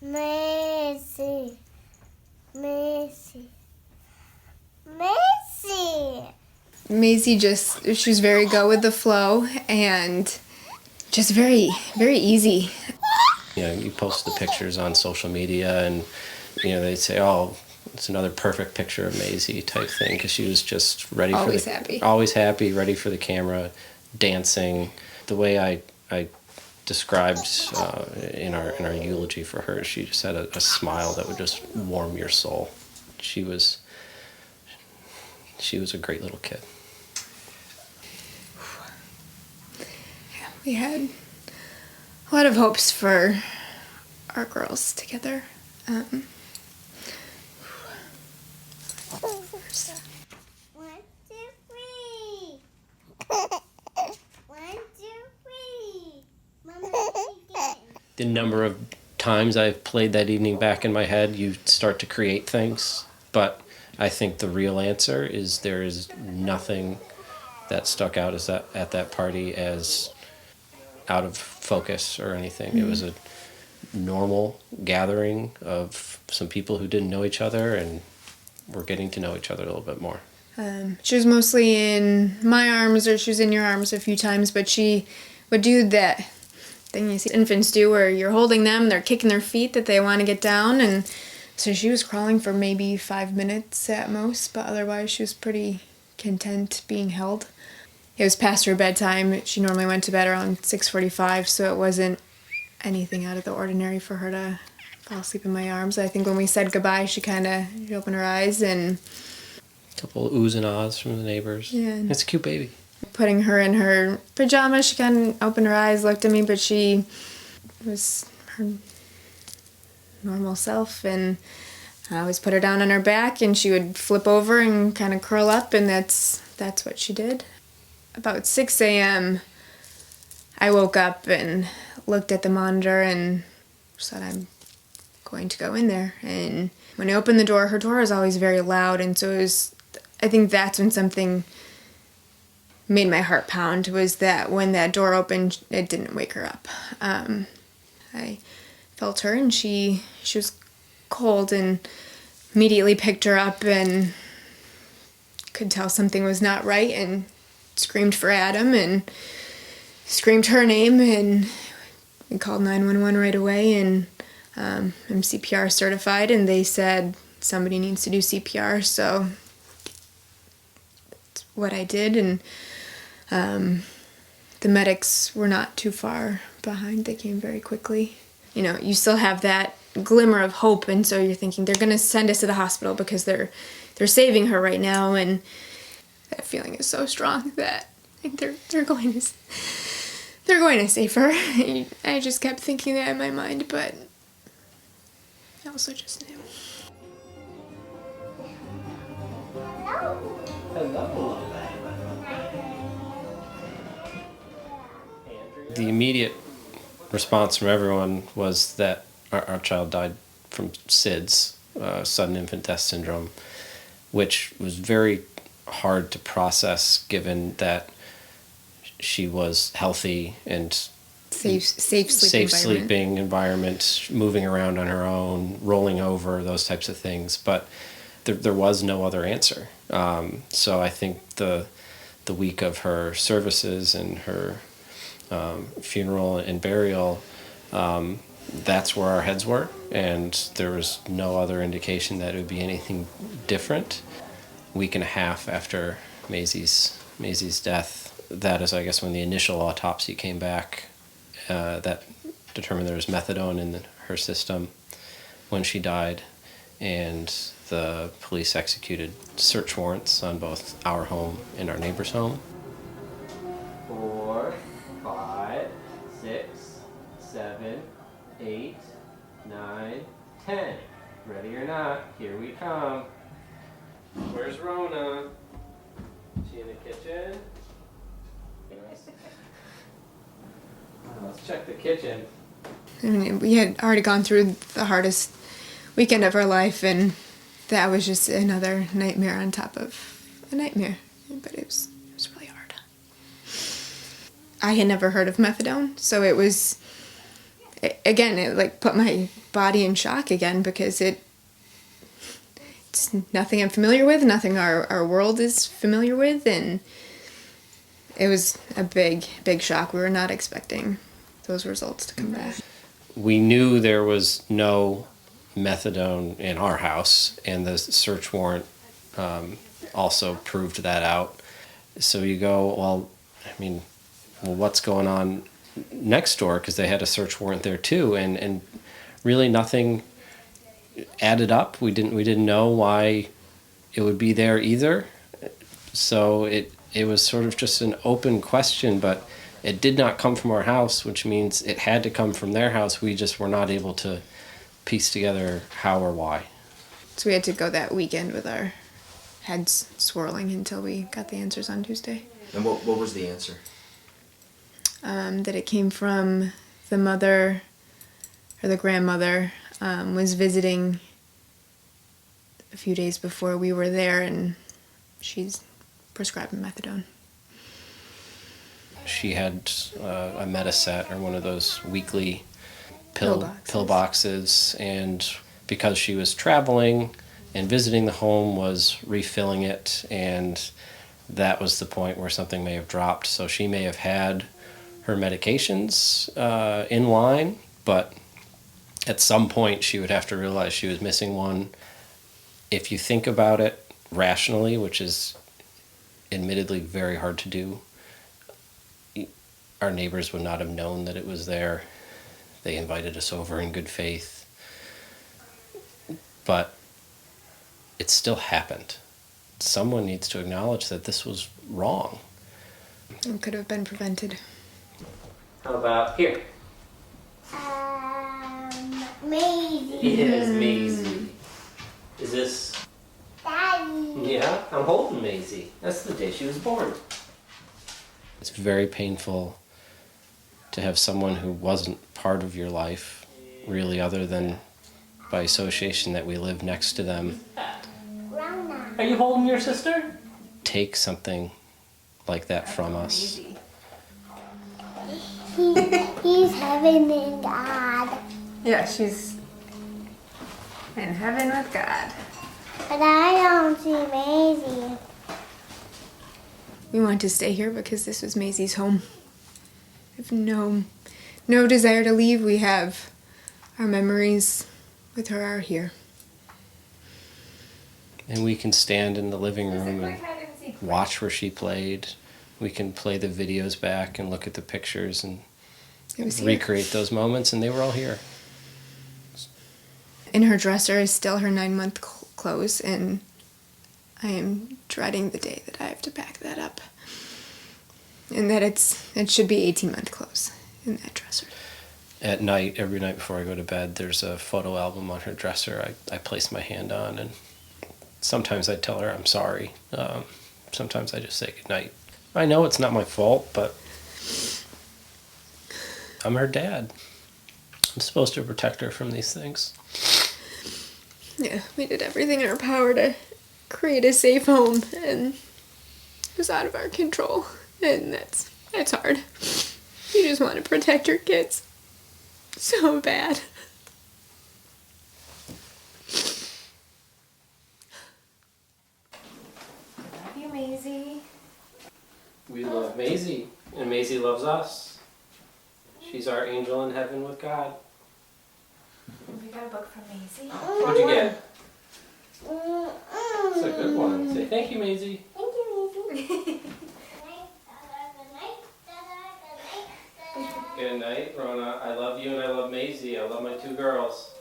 Maisie. Maisie. Maisie. Maisie she was very go with the flow and just very, very easy. You know, you post the pictures on social media and, you know, they'd say, oh, it's another perfect picture of Maisie type thing, because she was just ready always happy. Always happy, ready for the camera, dancing. The way I described in our eulogy for her, she just had a smile that would just warm your soul. She was a great little kid. Yeah, we had a lot of hopes for our girls together. One, two, three. One, two, three. Mama, again. The number of times I've played that evening back in my head, you start to create things. But I think the real answer is there is nothing that stuck out at that party as out of focus or anything. Mm-hmm. It was a normal gathering of some people who didn't know each other and were getting to know each other a little bit more. She was mostly in my arms, or she was in your arms a few times, but she would do that thing you see infants do where you're holding them, they're kicking their feet that they want to get down, and so she was crawling for maybe 5 minutes at most, but otherwise she was pretty content being held. It was past her bedtime. She normally went to bed around 6:45, so it wasn't anything out of the ordinary for her to fall asleep in my arms. I think when we said goodbye, she opened her eyes and... A couple of oohs and ahs from the neighbors. Yeah. It's a cute baby. Putting her in her pajamas, she kind of opened her eyes, looked at me, but she was her normal self, and I always put her down on her back, and she would flip over and kind of curl up, and that's what she did. About 6 a.m., I woke up and looked at the monitor and said, I'm going to go in there. And when I opened the door, her door is always very loud, and so I think that's when something made my heart pound, was that when that door opened, it didn't wake her up. I felt her, and she was cold, and immediately picked her up and could tell something was not right, and screamed for Adam and screamed her name, and we called 911 right away, and I'm CPR certified, and they said somebody needs to do CPR, so that's what I did, and the medics were not too far behind. They came very quickly. You know, you still have that glimmer of hope, and so you're thinking they're going to send us to the hospital because they're saving her right now, and that feeling is so strong that I think they're going to save her. I just kept thinking that in my mind, but I also just knew. Hello. The immediate response from everyone was that our child died from SIDS, sudden infant death syndrome, which was very hard to process given that she was healthy and safe sleeping environment, moving around on her own, rolling over, those types of things. But there was no other answer. So I think the week of her services and her funeral and burial, that's where our heads were, and there was no other indication that it would be anything different. A week and a half after Maisie's death, that is, I guess, when the initial autopsy came back, that determined there was methadone in her system when she died, and the police executed search warrants on both our home and our neighbor's home. 4, 5, 6, 7, 8, 9, 10. Ready or not, here we come. Where's Rhona? She in the kitchen? Let's check the kitchen. I mean, we had already gone through the hardest weekend of our life, and that was just another nightmare on top of a nightmare. But it was really hard. I had never heard of methadone, so it was it like put my body in shock again, because it's nothing I'm familiar with, nothing our world is familiar with, and it was a big shock. We were not expecting those results to come back. We knew there was no methadone in our house, and the search warrant also proved that out. So you go, well, what's going on next door? Because they had a search warrant there too, and really nothing added up. We didn't know why it would be there either. So it was sort of just an open question, but it did not come from our house, which means it had to come from their house. We just were not able to piece together how or why. So we had to go that weekend with our heads swirling until we got the answers on Tuesday. And what was the answer? That it came from the mother, or the grandmother, was visiting a few days before we were there, and she's prescribed methadone. She had a Mediset, or one of those weekly pill boxes, and because she was traveling and visiting the home, was refilling it, and that was the point where something may have dropped. So she may have had her medications in line, but at some point she would have to realize she was missing one. If you think about it rationally, which is admittedly very hard to do, our neighbors would not have known that it was there. They invited us over in good faith. But it still happened. Someone needs to acknowledge that this was wrong. It could have been prevented. How about here? Maisie. Yes, Maisie. Is this... Daddy. Yeah, I'm holding Maisie. That's the day she was born. It's very painful to have someone who wasn't part of your life, really, other than by association that we live next to them. Rhona. Are you holding your sister? Take something like that from us. He's heaven in God. Yeah, she's in heaven with God. But I don't see Maisie. We wanted to stay here because this was Maisie's home. We have no desire to leave. We have our memories with her are here. And we can stand in the living room and watch where she played. We can play the videos back and look at the pictures and recreate those moments, and they were all here. In her dresser is still her 9-month clothes, and I am dreading the day that I have to pack that up. And that it should be 18-month clothes in that dresser. At night, every night before I go to bed, there's a photo album on her dresser I place my hand on, and sometimes I tell her I'm sorry. Sometimes I just say goodnight. I know it's not my fault, but I'm her dad. I'm supposed to protect her from these things. Yeah, we did everything in our power to create a safe home, and it was out of our control, and that's hard. You just want to protect your kids so bad. Love you, Maisie. We love Maisie, and Maisie loves us. She's our angel in heaven with God. We got a book from Maisie. What'd you get? It's a good one. Say thank you, Maisie. Thank you, Maisie. Good night, Rhona. I love you and I love Maisie. I love my 2 girls.